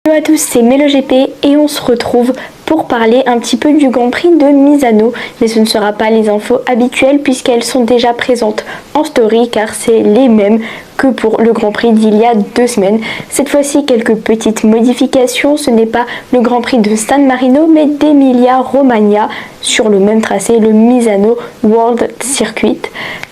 Hello à tous, c'est MeloGP et on se retrouve pour parler un petit peu du Grand Prix de Misano. Mais ce ne sera pas les infos habituelles puisqu'elles sont déjà présentes en story car c'est les mêmes que pour le Grand Prix d'il y a 2 semaines. Cette fois-ci, quelques petites modifications. Ce n'est pas le Grand Prix de San Marino mais d'Emilia Romagna sur le même tracé, le Misano World Circuit.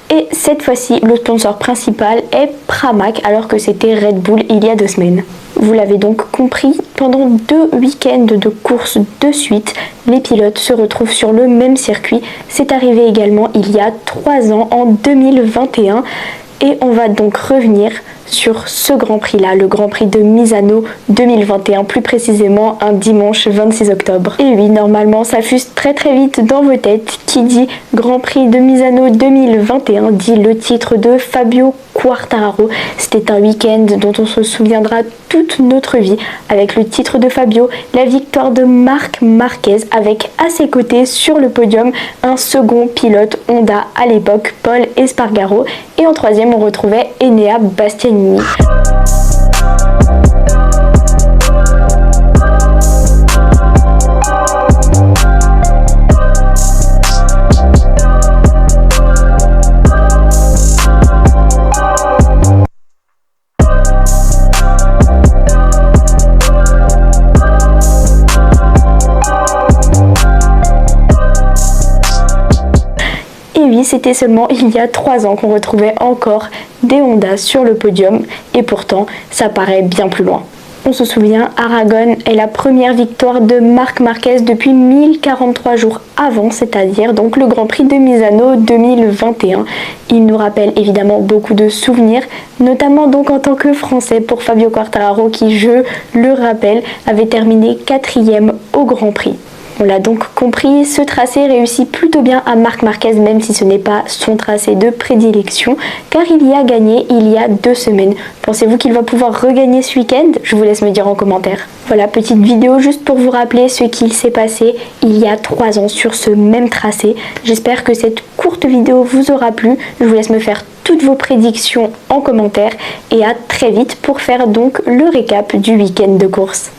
Et cette fois-ci, le sponsor principal est Pramac alors que c'était Red Bull il y a 2 semaines. Vous l'avez donc compris, pendant 2 week-ends de course de suite, les pilotes se retrouvent sur le même circuit. C'est arrivé également il y a 3 ans, en 2021. Et on va donc revenir sur ce Grand Prix-là, le Grand Prix de Misano 2021, plus précisément un dimanche 26 octobre. Et oui, normalement, ça fuse très vite dans vos têtes. Qui dit Grand Prix de Misano 2021 dit le titre de Fabio Quartararo. C'était un week-end dont on se souviendra toute notre vie, avec le titre de Fabio, la victoire de Marc Marquez, avec à ses côtés sur le podium un second pilote Honda à l'époque, Pol Espargaro, et en troisième on retrouvait Enea Bastianini. Et oui, c'était seulement il y a 3 ans qu'on retrouvait encore des Honda sur le podium et pourtant ça paraît bien plus loin. On se souvient, Aragon est la première victoire de Marc Marquez depuis 1043 jours avant, c'est-à-dire donc le Grand Prix de Misano 2021. Il nous rappelle évidemment beaucoup de souvenirs, notamment donc en tant que Français pour Fabio Quartararo qui, je le rappelle, avait terminé 4e au Grand Prix. On l'a donc compris, ce tracé réussit plutôt bien à Marc Marquez, même si ce n'est pas son tracé de prédilection, car il y a gagné il y a 2 semaines. Pensez-vous qu'il va pouvoir regagner ce week-end? Je vous laisse me dire en commentaire. Voilà, petite vidéo juste pour vous rappeler ce qu'il s'est passé il y a 3 ans sur ce même tracé. J'espère que cette courte vidéo vous aura plu. Je vous laisse me faire toutes vos prédictions en commentaire et à très vite pour faire donc le récap du week-end de course.